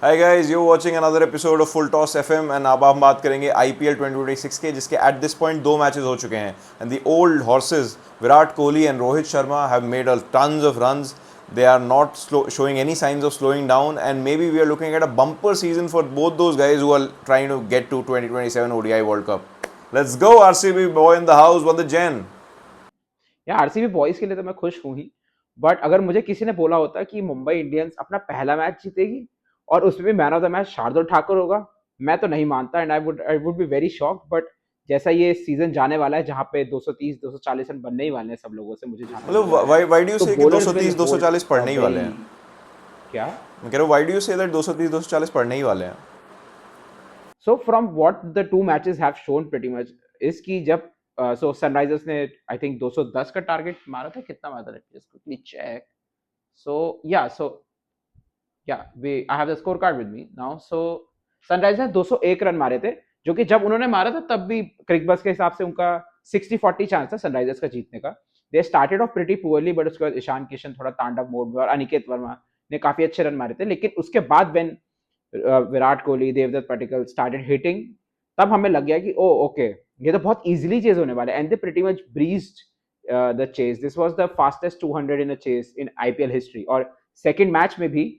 Hi guys, you watching another episode of full toss FM and अब हम बात करेंगे आईपीएल 2026 के, जिसके एट दिस पॉइंट दो मैचेस हो चुके हैं and the old horses Virat Kohli and Rohit Sharma have made tons of runs. They are not showing any signs of slowing down, and maybe we are looking at a bumper season for both those guys who are trying to get to 2027 ODI World Cup. Let's go RCB boy in the house. What the gen? यार RCB boys के लिए तो मैं खुश हूँ ही। But अगर मुझे किसी ने बोला होता कि मुंबई इंडियंस अपना पहला मैच जीतेगी और उसमें भी man of the match Shardul Thakur होगा, मैं तो नहीं मानता and I would be very shocked. But जैसा ये सीजन जाने वाला है जहाँ पे 230 240 रन बनने ही वाले हैं सब लोगों से, मुझे जहाँ तक मतलब लग रहा है, why do you तो say कि बोलर्स विल 230 होल्ड 240 अ पढ़ने ही वाले वेरी हैं? क्या। मैं कह रहा हूँ why do you say that 230 240 पढ़ने ही वाले हैं? So from what the two matches have shown pretty much is कि जब सो सनराइजर्स ने आई थिंक 210 का टारगेट मारा था, कितना मारा था, let me just quickly check. So या so I have the scorecard with me now. So Sunrisers ने 201 रन मारे थे, जो कि जब उन्होंने मारा था तब भी क्रिकबस के हिसाब से उनका 60-40 चांस था सनराइजर्स का जीतने का। They started off pretty poorly, but उसके बाद ईशान किशन थोड़ा तांडव मोड में और अनिकेत वर्मा ने काफी अच्छे रन मारे थे। लेकिन उसके बाद when Virat Kohli, Devdutt Padikkal started hitting, तब हमें लग गया कि ओ ओके, ये तो बहुत इजीली चेज होने वाला है and they pretty much breezed the chase. This was the fastest 200 in a chase in IPL history. और सेकंड मैच में भी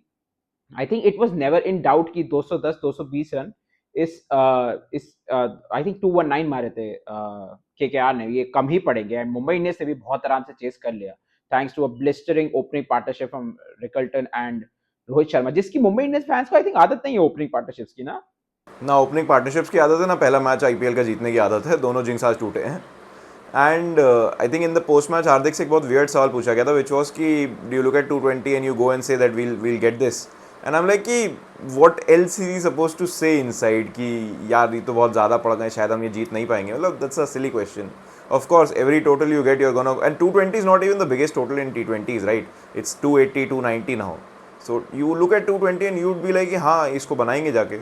I think it was never in doubt कि 210 220 रन इस आई थिंक 219 मारे थे केकेआर ने, ये कम ही पड़ेंगे एंड मुंबई इंडियंस ने भी बहुत आराम से चेस कर लिया thanks to a blistering opening partnership from Rickelton and Rohit Sharma, जिसकी मुंबई इंडियंस फैंस को आई थिंक आदत नहीं है ओपनिंग पार्टनरशिप्स की ना। ना ओपनिंग पार्टनरशिप्स की आदत है, ना पहला मैच आईपीएल का जीतने की आदत है, दोनों जिंक्स आज टूटे हैं. And I think in the post match Hardik से एक बहुत वियर्ड सवाल पूछा गया था, विच वॉज कि do you look at 220 and you go and say that we'll get this. And I am like कि what else is he suppose to say inside कि यार ये तो बहुत ज़्यादा पड़ गए, शायद हम ये जीत नहीं पाएंगे. मतलब that's a silly question. Of course, every total you get, you're gonna, and 220 is not even the biggest total in T20s, right? It's 280, 290 now. So you look at 220 and you'd be like, हाँ इसको बनाएंगे जाके.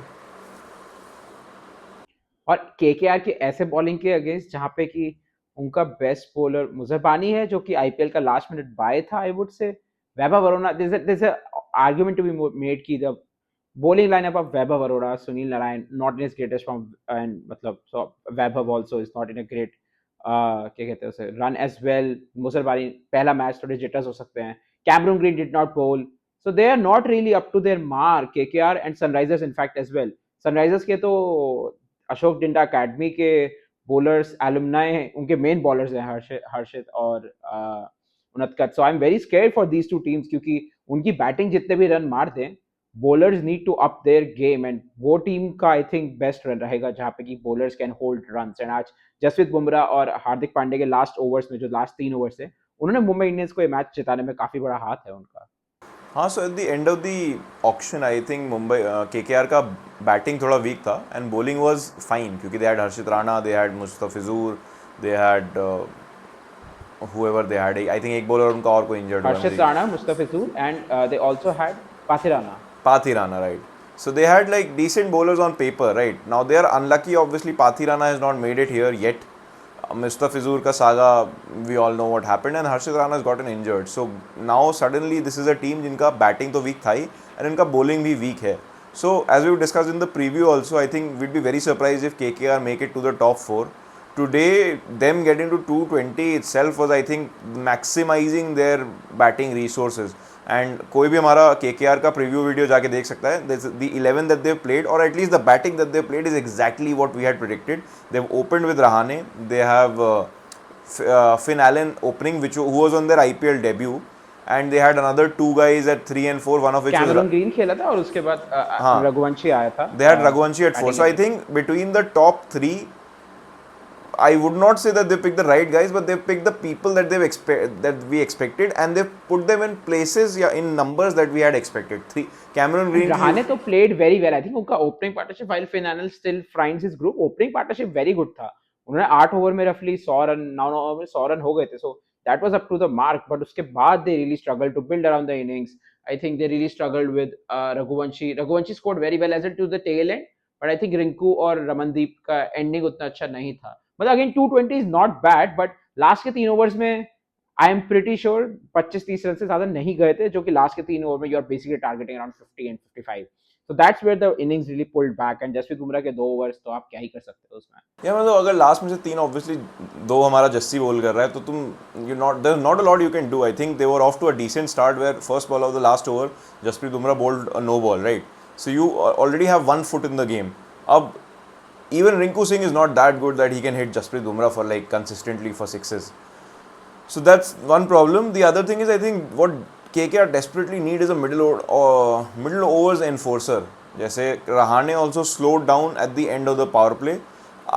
और KKR की ऐसे bowling के against जहाँ पे कि उनका बेस्ट बॉलर मुजरबानी है, जो कि आईपीएल का लास्ट मिनट बाय था, I would say Vaibhav Varuna, this argument to be made की the bowling lineup of Vaibhav Arora, Sunil Narayan, not in his greatest form, and मतलब so Vaibhav also is not in a great क्या कहते हैं उसे run as well. मुसलमानी पहला match थोड़े jitters हो सकते हैं. Cameron Green did not bowl, so they are not really up to their mark. KKR and Sunrisers in fact as well. Sunrisers के तो अशोक डिंडा अकेडमी के bowlers alumni उनके मेन bowlers हैं हर्षित और उनतकट. So I'm very scared for these two teams क्योंकि उनकी batting जितने भी रन मार दें, bowlers need to up their game and वो टीम का आई थिंक बेस्ट रन रहेगा जहाँ पे कि bowlers can hold runs. And आज जसप्रीत बुमराह और हार्दिक पांडे के लास्ट ओवर्स में, जो लास्ट 3 ओवर्स थे, उन्होंने मुंबई इंडियंस को ये मैच जिताने में काफी बड़ा हाथ है उनका. हाँ, so at the end of the auction I think Mumbai KKR का बैटिंग थोड़ा वीक था एंड बॉलिंग वाज फाइन, क्योंकि they had Harshit Rana, they had Mustafizur, they had whoever they had. I think एक बॉलर उनका और कोई इंजर्ड हुआ है हर्षित मुझे. Rana, Mustafizur and they also had Pathirana. Pathirana, right? So they had like decent bowlers on paper, right? Now they are unlucky. Obviously, Pathirana has not made it here yet. Mr. Fizur ka saga, we all know what happened, and Harshit Rana has gotten injured. So now suddenly this is a team जिनका batting तो weak था ही and इनका bowling भी weak है. So as we discussed in the preview also, I think we'd be very surprised if KKR make it to the top four. Today, them getting to 220 itself was, I think, maximizing their batting resources. And कोई भी हमारा के के are का preview video जाके देख सकता है. द 11 दैट दे प्लेड, और at least the batting that they played is exactly what we had predicted. They have opened with Rahane, they have Finn Allen opening which who was on their IPL debut, and they had another two guys at 3 and 4, one of which was, Cameron Green खेला था और उसके बाद हाँ, रघुवंशी आया था they had Raghuvanshi at 4. Batting So I करने के लिए. think between the top three, I would not say that they picked the right guys, but they picked the people that that we expected, and they put them in places, yeah, in numbers that we had expected. Three, Cameron and Green की, रहाणे तो played very well. I think उनका opening partnership, while Finn still finds his group, opening partnership very good था. उन्होंने 8 over में रफली 100 run, 9 over में 100 run हो गए थे. So that was up to the mark. But उसके बाद they really struggle to build around the innings. I think they really struggled with Raghuvanshi scored very well as to the tail end. But I think Rinku और रमनदीप का ending उतना अच्छा नहीं था. मतलब again 220 is not bad, but last के 3 overs में I am pretty sure 25-30 run से ज्यादा नहीं गए थे, जो कि लास्ट के 3 ओवर में you are basically targeting around 50 and 55. So that's where the innings really pulled back, and Jasprit Bumrah के 2 ओवर्स तो आप क्या ही कर सकते हो उसमें. या मतलब अगर लास्ट में से 3 ऑब्वियसली 2 हमारा जस्सी बोल कर रहा है तो तुम you not there not a lot you can do. I think they were off to a decent start where first ball of the last over Jasprit Bumrah bowled a no ball, right. So you already have 1 foot in the game. अब even Rinku Singh is not that good that he can hit Jasprit Bumrah for like consistently for sixes. So that's one problem. The other thing is I think what KKR desperately need is a middle overs enforcer. जैसे Rahane also slowed down at the end of the power play.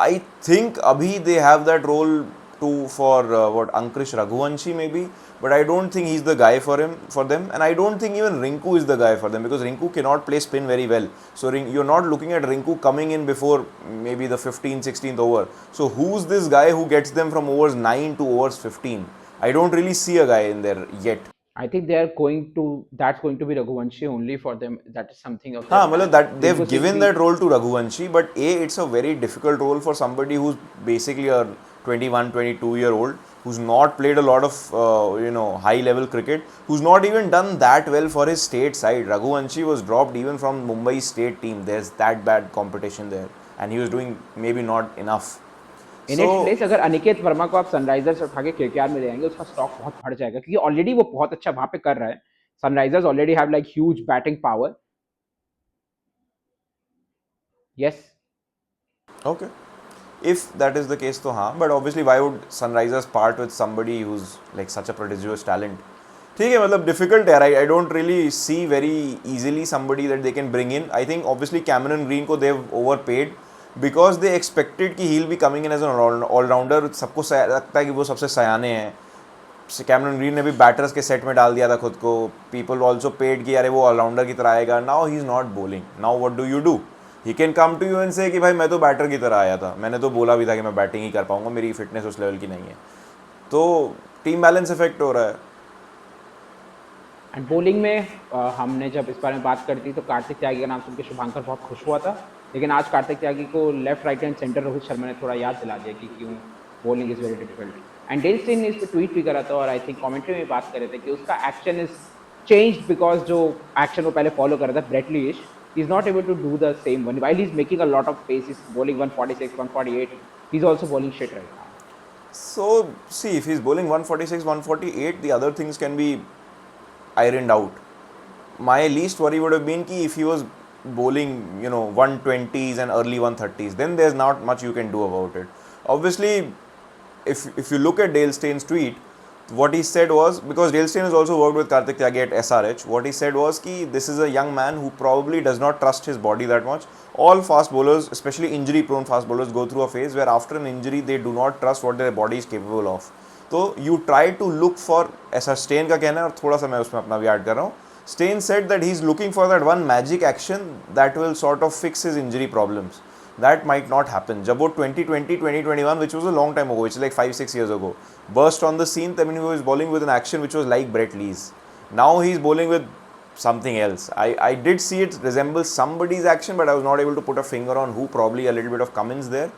I think abhi they have that role too for what Ankush Raghuvanshi maybe, but I don't think he's the guy for them, and I don't think even Rinku is the guy for them because Rinku cannot play spin very well. So you're not looking at Rinku coming in before maybe the 15th 16th over. So who's this guy who gets them from overs 9 to overs 15? I don't really see a guy in there yet. I think they are going to, that's going to be Raghuvanshi only for them. That is something of हाँ their मतलब plan. that they've Rinku Singh given भी, that role to Raghuvanshi, but it's a very difficult role for somebody who's basically a 21 22-year old who's not played a lot of high level cricket, who's not even done that well for his state side. Raghuvanshi was dropped even from Mumbai state team. There's that bad competition there, and he was doing maybe not enough. In its place अगर अनिकेत वर्मा को आप Sunrisers से उठा के KKR में ले आएंगे, उसका स्टॉक बहुत बढ़ जाएगा क्योंकि ऑलरेडी वो बहुत अच्छा वहां पे कर रहा है. Sunrisers already have like huge batting power. Yes. Okay. If that is the case, तो हाँ. But obviously, why would Sunrisers part with somebody who's like such a prodigious talent? ठीक है मतलब difficult है. I don't really see very easily somebody that they can bring in. I think obviously Cameron Green को they've overpaid because they expected कि he'll be coming in as an all-rounder. सबको लगता है कि वो सबसे सयाने हैं. कैमरन ग्रीन ने भी बैटर्स के सेट में डाल दिया था खुद को. पीपल ऑल्सो पेड कि अरे वो ऑलराउंडर की तरह आएगा. Now he is not bowling. Now what do you do? He can come to you and say कि भाई मैं तो बैटर की तरह आया था, मैंने तो बोला भी था कि मैं बैटिंग ही कर पाऊंगा, मेरी फिटनेस उस लेवल की नहीं है. तो टीम बैलेंस इफेक्ट हो रहा है. एंड बॉलिंग में हमने जब इस बारे में बात करी थी तो कार्तिक त्यागी का नाम सुन के शुभांकर बहुत खुश हुआ था, लेकिन आज कार्तिक त्यागी को left right and centre Rohit Sharma ने थोड़ा याद दिला दिया कि क्यों bowling is very difficult. And Dale Steyn ने इस पर ट्वीट भी करा था और आई थिंक कमेंट्री में बात कर रहे थे कि उसका एक्शन इज चेंज्ड बिकॉज जो एक्शन वो पहले फॉलो कर रहा था Brett Lee, he is not able to do the same one while he's making a lot of pace. He's bowling 146 148. He's also bowling shit right now. So see, if he's bowling 146 148, the other things can be ironed out. My least worry would have been ki if he was bowling 120s and early 130s, then there's not much you can do about it. Obviously, if you look at Dale Stein's tweet, what he said was, because Dale Steyn has also worked with Kartik Tyagi at SRH, what he said was ki this is a young man who probably does not trust his body that much. All fast bowlers, especially injury prone fast bowlers, go through a phase where after an injury they do not trust what their body is capable of. So you try to look for, ऐसा Steyn का कहना है और थोड़ा सा मैं उसमें अपना भी ऐड कर रहा हूँ. Steyn said that he's looking for that one magic action that will sort of fix his injury problems. That might not happen. जब वो 2020 2021, which was a long time ago, which is like 5-6 years ago, burst on the scene, I mean, he was bowling with an action which was like Brett Lee's. Now he's bowling with something else. I did see it resemble somebody's action, but I was not able to put a finger on who. Probably a little bit of Cummins there.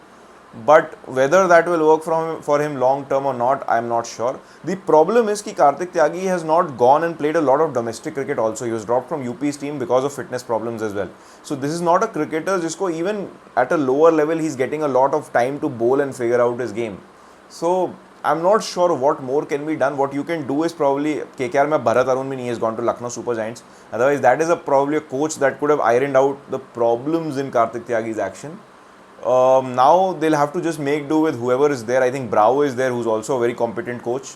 But whether that will work for him long term or not, I am not sure. The problem is that Kartik Tyagi has not gone and played a lot of domestic cricket also. He was dropped from UP's team because of fitness problems as well. So this is not a cricketer jisko even at a lower level he's getting a lot of time to bowl and figure out his game. So I'm not sure what more can be done. What you can do is probably KKR mein Bharat Arun bhi nahi, he has gone to Lucknow Super Giants. Otherwise that is probably a coach that could have ironed out the problems in Kartik Tyagi's action. Now they'll have to just make do with whoever is there. I think Bravo is there, who's also a very competent coach.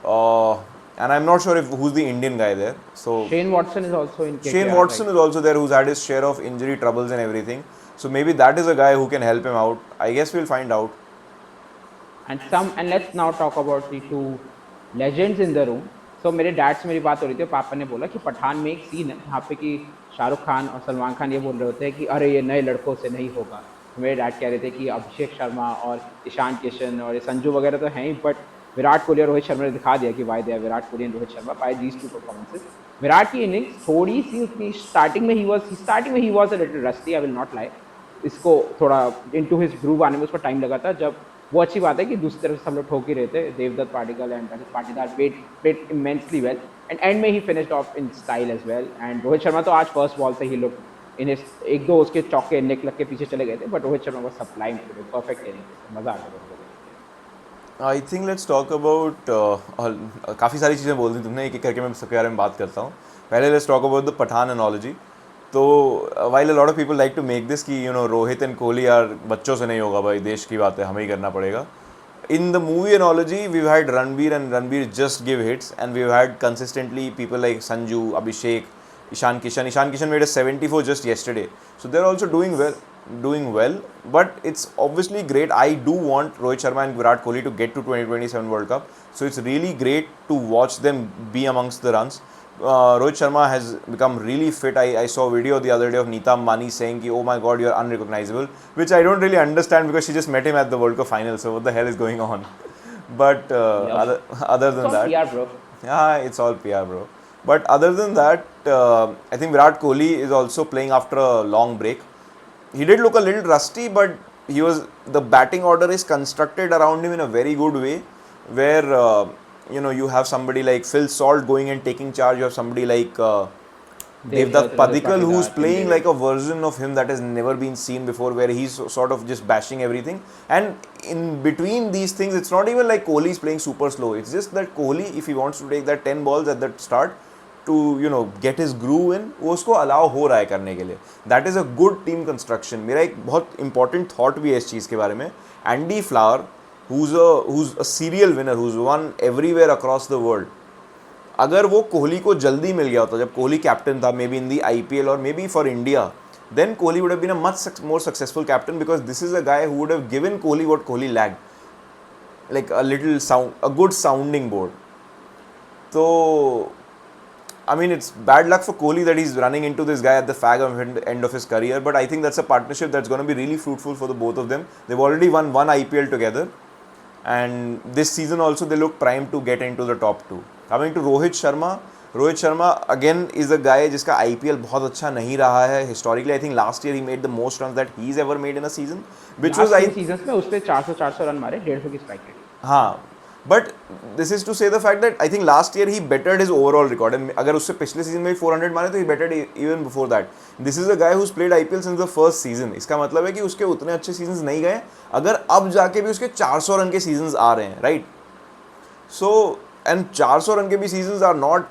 And I'm not sure who's the Indian guy there. So Shane Watson is also in KKR. Shane Watson is also there, who's had his share of injury troubles and everything. So maybe that is a guy who can help him out. I guess we'll find out. And let's now talk about the two legends in the room. So मेरे dad से मेरी बात हो रही थी, पापा ने बोला कि पठान में एक सीन है यहाँ पे कि शाहरुख खान और सलमान खान ये बोल रहे होते हैं कि अरे ये नए लड़कों से नहीं होगा. मेरे डैड कह रहे थे कि अभिषेक शर्मा और ईशान किशन और ये संजू वगैरह तो हैं ही, बट विराट कोहली और रोहित शर्मा ने दिखा दिया कि why they Virat Kohli and Rohit Sharma by these two performances. Virat की इनिंग्स थोड़ी सी उसकी स्टार्टिंग में ही was a little rusty, I will not lie. इसको थोड़ा इनटू हिज ग्रूव आने में उसको टाइम लगा था. जब वो अच्छी बात है कि दूसरी तरफ से हम लोग ठोक ही रहे थे. Devdutt Padikkal and Patidar played immensely well, and end में ही finished off in style as well. And Rohit Sharma तो आज फर्स्ट बॉल से ही लुक इन्हें एक दो उसके चौके निक लग के पीछे चले गए थे, but Rohit Sharma was sublime today, perfect तरीके से, मजा आ गया मेरे को देख के। I think let's talk about काफ़ी सारी चीज़ें बोल दी तुमने, एक एक करके मैं सबके बारे में बात करता हूँ. पहले let's talk about the Pathan analogy. तो while a lot of people like to make this कि you know Rohit and Kohli यार बच्चों से नहीं होगा भाई, देश की बात है, हमें ही करना पड़ेगा. In the movie analogy, we've had Ranveer and Ranveer just give hits, and we've had consistently people like Sanju, Abhishek, Ishan Kishan. Ishan Kishan made a 74 just yesterday, so they're also doing well, doing well. But it's obviously great. I do want Rohit Sharma and Virat Kohli to get to 2027 World Cup, so it's really great to watch them be amongst the runs. Rohit Sharma has become really fit. I saw a video the other day of Neeta Ambani saying, ki, "Oh my God, you're unrecognizable," which I don't really understand because she just met him at the World Cup final. So what the hell is going on? But Yep. other It's than all that, PR, bro. yeah, it's all PR, bro. But other than that, I think Virat Kohli is also playing after a long break. He did look a little rusty, but the batting order is constructed around him in a very good way, where you know you have somebody like Phil Salt going and taking charge. You have somebody like Devdutt Devdutt, Rajat Padikkal who's Patidar, Tim playing like David. a version of him that has never been seen before, where he's sort of just bashing everything. And in between these things, it's not even like Kohli is playing super slow. It's just that Kohli, if he wants to take that 10 balls at the start to get his groove in, वो उसको allow हो रहा है करने के लिए. That is a good team construction. मेरा एक बहुत important thought भी है इस चीज़ के बारे में. Andy Flower, who's a serial winner, who's won everywhere across the world. अगर वो कोहली को जल्दी मिल गया होता जब कोहली कैप्टन था, may be in the IPL और may be for India, then Kohli would have been a much more successful captain, because this is a guy who would have given Kohli what Kohli lacked, like a good sounding board. So, I mean, it's bad luck for Kohli that he's running into this guy at the end of his career, but I think that's a partnership that's going to be really fruitful for the both of them. They've already won one IPL together, and this season also they look primed to get into the top two. Coming to Rohit Sharma again is a guy जिसका IPL बहुत अच्छा नहीं रहा है. Historically, I think last year he made the most runs that he's ever made in a season, which was last 3 seasons में उसने 400 run मारे, 150 की स्ट्राइक रेट. हाँ, but this is to say the fact that I think last year he bettered his overall record. And अगर उससे पिछले season में 400 मारे तो he bettered even before that. This is a guy who's played IPL since the first season. इसका मतलब है कि उसके उतने अच्छे सीजन्स नहीं गए, अगर अब जाके भी उसके 400 रन के सीजन्स आ रहे हैं, right? So, and 400 run के भी seasons are not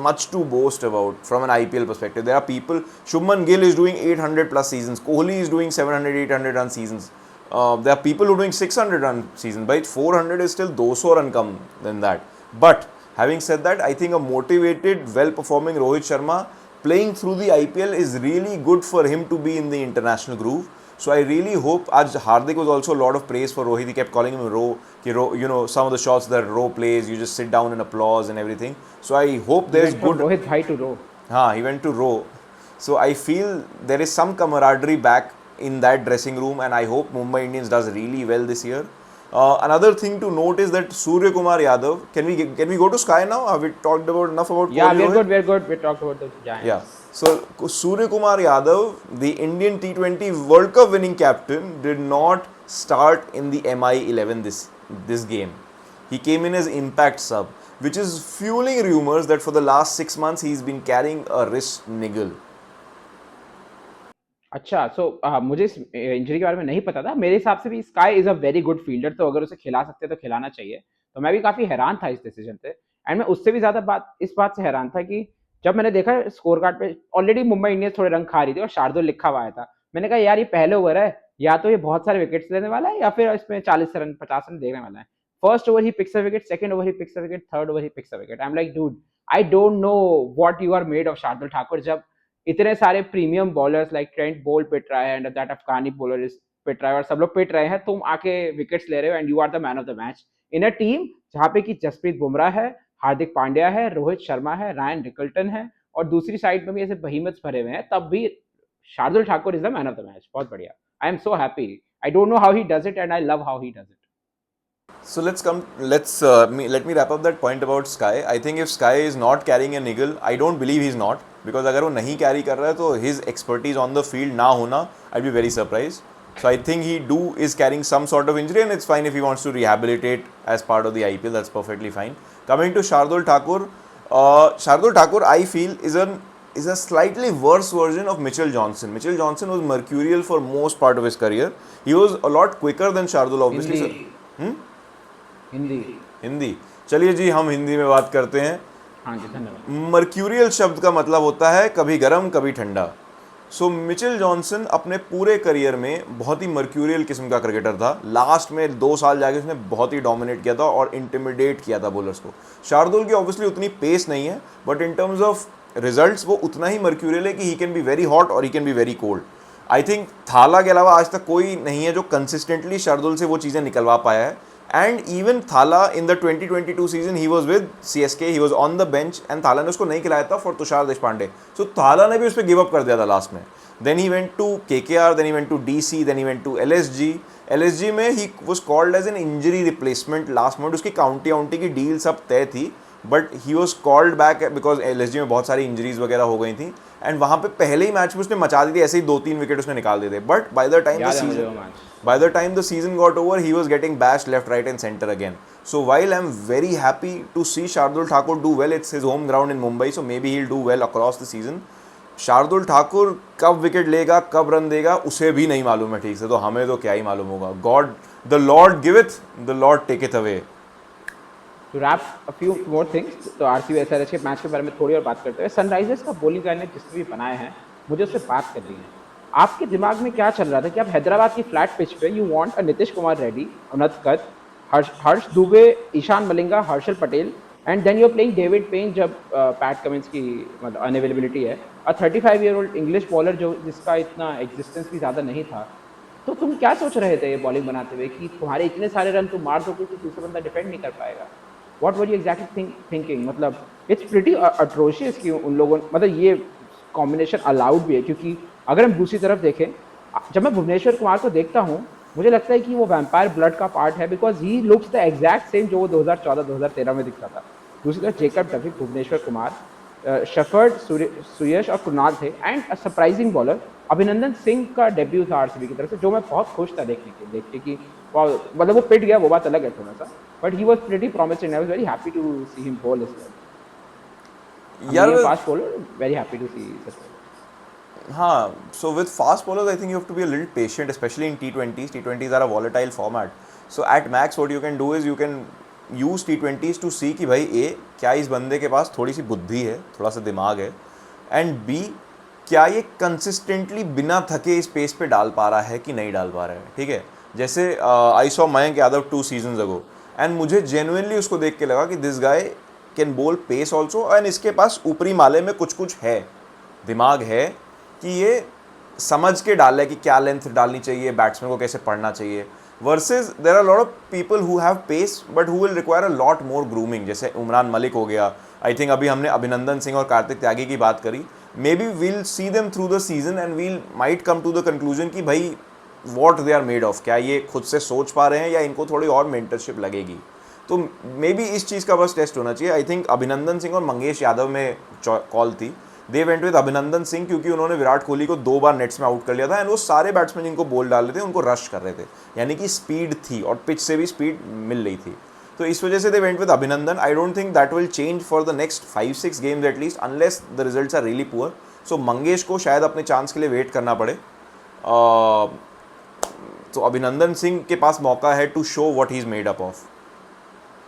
much to boast about from an IPL perspective. There are people, Shubman Gill is doing 800 plus seasons, Kohli is doing 700, 800 run seasons. There are people who are doing 600 run seasons, but 400 is still 200 run come than that. But having said that, I think a motivated, well-performing Rohit Sharma playing through the IPL is really good for him to be in the international groove. So I really hope. Aj Hardik was also a lot of praise for Rohit. He kept calling him Ro. You know, some of the shots that Ro plays, you just sit down and applause and everything. So I hope He there's went from good. Rohit Bhai to Ro. He went to Ro. So I feel there is some camaraderie back in that dressing room, and I hope Mumbai Indians does really well this year. Another thing to note is that Surya Kumar Yadav. Can we go to Sky now? Have we talked about enough about Yeah, Kohli, we're Rohit? good, we're good. We talked about the Giants. Yeah. So Surya Kumar Yadav, the Indian T20 World Cup winning captain, did not start in the MI11 this game. He came in as impact sub, which is fueling rumors that for the last 6 months he's been carrying a wrist niggle. अच्छा, सो मुझे इस injury के बारे में नहीं पता था. मेरे हिसाब से भी sky is a very good fielder, तो अगर उसे खिला सकते तो खिलाना चाहिए. तो मैं भी काफी हैरान था इस डिसीजन से. एंड मैं उससे भी ज्यादा इस बात से हैरान था कि जब मैंने देखा स्कोर कार्ड पे ऑलरेडी मुंबई इंडियंस थोड़े रन खा रही थी और शार्दुल लिखा हुआ आया था. मैंने कहा यार ये पहले ओवर है, या तो ये बहुत सारे विकेट्स लेने वाला है या फिर इसमें 40 रन 50 रन देखने वाला है. फर्स्ट ओवर ही picks a wicket, second over ही picks a wicket, third over ही picks a wicket. I am like dude, I don't know what you are made of Shardul Thakur. जब इतने सारे premium bowlers like Trent Boult पिट रहा है and that अफगानी bowler is पिट रहा है और सब लोग पिट रहे हैं, तुम आके विकेट्स ले रहे हो and you are the man of the match in a team जहां पे कि जसप्रीत बुमराह है, हार्दिक पांड्या है, रोहित शर्मा है, रायन रिकल्टन है और दूसरी साइड में भी ऐसे बहीमत्स भरे हुए हैं, तब भी Shardul Thakur is the man of the match. बहुत बढ़िया. I am so happy. I don't know how he does it and I love how he does it. So let me wrap up that point about Sky. I think if Sky is not carrying a niggle, I don't believe he's not, because अगर वो नहीं carry कर रहा है तो his expertise on the field ना होना, I'd be very surprised. So I think he is carrying some sort of injury, and it's fine if he wants to rehabilitate as part of the IPL. That's perfectly fine. Coming to Shardul Thakur, I feel is an is a slightly worse version of Mitchell Johnson. Mitchell Johnson was mercurial for most part of his career. He was a lot quicker than Shardul, obviously. Hindi Hindi Hindi, चलिए जी हम हिंदी में बात करते हैं. हाँ जी धन्यवाद. Mercurial शब्द का मतलब होता है कभी गर्म कभी ठंडा. सो मिचेल जॉनसन अपने पूरे करियर में बहुत ही मर्क्यूरियल किस्म का क्रिकेटर था. लास्ट में 2 साल जाके उसने बहुत ही डोमिनेट किया था और इंटिमिडेट किया था बॉलर्स को. शार्दुल की ऑब्वियसली उतनी पेस नहीं है, but in terms of results वो उतना ही मर्क्यूरियल है कि he can be very hot और he can be very cold. I think Thala के अलावा आज तक कोई नहीं है जो कंसिस्टेंटली शार्दुल से वो चीज़ें निकलवा पाया है. एंड इवन थाला in the 2022 season he was with CSK, he was on the bench and थाला ने उसको नहीं खिलाया था फॉर तुषार देशपांडे. सो थाला ने भी उस पर गिव अप कर दिया था लास्ट में. Then he went to KKR, then he went to DC, then he went to LSG में ही was called as an injury replacement last moment. उसकी काउंटी की डील सब तय थी, but he was called back because LSG में बहुत सारी injuries वगैरह हो गई थी. एंड वहाँ पे पहले ही मैच में उसने मचा दी थी, ऐसे ही 2-3 विकेट उसने निकाल दिए थे. But by the time the season got over he was getting bash left right and centre again. So while I am very happy to see Shardul Thakur do well, it's his home ground in Mumbai, so may be he will do well across the season. Shardul Thakur कब wicket लेगा, कब run देगा, उसे भी नहीं मालूम है ठीक से, तो हमें तो क्या ही मालूम होगा. God the Lord giveth, the Lord taketh away. To wrap a few more things, तो RCB SRH के मैच के बारे में थोड़ी और बात करते हैं. सनराइजर्स का बॉलिंग लाइनअप जिसने भी बनाए हैं, मुझे उससे बात करनी है. आपके दिमाग में क्या चल रहा था कि आप हैदराबाद की फ्लैट पिच पे you want a Nitish Kumar Reddy, Unadkat, Harsh Dubey, Eshan Malinga, Harshal Patel, and then you are playing David Payne जब पैट कमिंस की मतलब अनअवेलेबिलिटी है, और 35-year-old इंग्लिश बॉलर जो जिसका इतना एग्जिस्टेंस भी ज़्यादा नहीं था. तो तुम क्या सोच रहे थे ये बॉलिंग बनाते हुए कि तुम्हारे इतने सारे रन तुम मार दोगे कि दूसरा बंदा डिफेंड नहीं कर पाएगा? What were you exactly thinking? मतलब इट्स प्रिटी अट्रोशियस कि उन लोगों मतलब ये कॉम्बिनेशन अलाउड भी है, क्योंकि अगर हम दूसरी तरफ देखें, जब मैं भुवनेश्वर कुमार को देखता हूँ मुझे लगता है कि वो वैम्पायर ब्लड का पार्ट है, because he looks the exact same जो वो 2014-2013 में दिखता था. दूसरी तरफ जेकब डफिक, भुवनेश्वर कुमार, शेफर्ड, सुयश और कुणाल थे, एंड अ सरप्राइजिंग बॉलर अभिनंदन सिंह का डेब्यू था RCB की तरफ से, जो मैं बहुत खुश था देख के कि मतलब वो पिट गया वो बात अलग है थोड़ा सा, but he was pretty promising. I was very happy to see him bowl as well. यार fast bowler, very happy to see such. हाँ, so with fast bowlers, I think you have to be a little patient, especially in T20s. T20s are a volatile format. So at max, what you can do is you can use T20s to see कि भाई A, क्या इस बंदे के पास थोड़ी सी बुद्धि है, थोड़ा सा दिमाग है, एंड B, क्या ये कंसिस्टेंटली बिना थके इस पेस पे डाल पा रहा है कि नहीं डाल पा रहा है. ठीक है, जैसे I saw Mayank Yadav 2 seasons ago, and मुझे जेन्युइनली उसको देख के लगा कि दिस गाय कैन बोल पेस ऑल्सो, एंड इसके पास ऊपरी माले में कुछ है, दिमाग है कि ये समझ के डाल है कि क्या लेंथ डालनी चाहिए, बैट्समैन को कैसे पढ़ना चाहिए. Versus there are lot of people who have pace but who will require a lot more grooming, जैसे उमरान मलिक हो गया. आई थिंक अभी हमने अभिनंदन सिंह और कार्तिक त्यागी की बात करी. May be we'll see them through the season and we'll might come to the conclusion कि भाई what they are made of, क्या ये खुद से सोच पा रहे हैं या इनको थोड़ी और मेंटरशिप लगेगी. तो मे बी इस चीज़ का बस टेस्ट होना चाहिए. आई थिंक अभिनंदन सिंह और मंगेश यादव में कॉल थी, दे वेंट विद अभिनंदन सिंह, क्योंकि उन्होंने विराट कोहली को 2 बार नेट्स में आउट कर लिया था, एंड वो सारे बैट्समैन जिनको बॉल डाल रहे थे उनको रश कर रहे थे, यानी कि स्पीड थी और पिच से भी स्पीड मिल रही थी. तो इस वजह से दे went with Abhinandan. I don't think that will change for the next 5-6 games at least, unless the results are really poor. So Mangesh को शायद अपने चांस के लिए वेट करना पड़े. तो अभिनंदन सिंह के पास मौका है to show what he is made up of.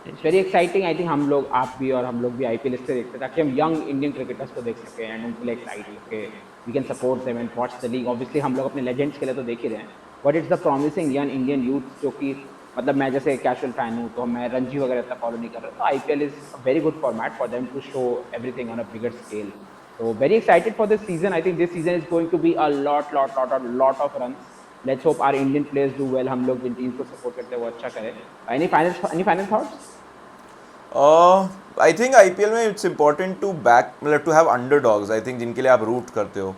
It's very exciting. I think हम लोग, आप भी और हम लोग भी IPL इससे देखते ताकि हम यंग इंडियन क्रिकेटर्स को देख सकें एंड उनके लिए एक्साइटेड के we can support them and watch the league. Obviously हम लोग अपने लेजेंड्स के लिए तो देख ही रहे हैं, but it's the promising young Indian youth, जो कि मतलब मैं जैसे कैजुअल फैन हूँ तो मैं रणजी वगैरह इतना फॉलो नहीं कर रहा, तो IPL is a very good format for them to show everything on a bigger scale. So very excited for this season. I think this season is going to be a lot of runs. Let's hope our Indian players do well. हम लोग जिन team को support करते हैं वो अच्छा करें. Any final thoughts? I think IPL में it's important to back, मतलब to have underdogs. I think जिनके लिए आप रूट करते हो.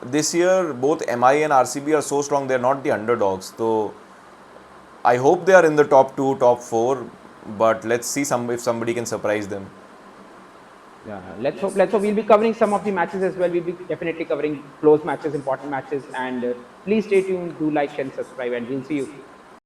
This year both MI and RCB are so strong, they are not the underdogs. तो I hope they are in the top 2, top 4, but let's see if somebody can surprise them. Yeah, let's hope. We'll be covering some of the matches as well. We'll be definitely covering close matches, important matches, and please stay tuned. Do like, share, and subscribe, and we'll see you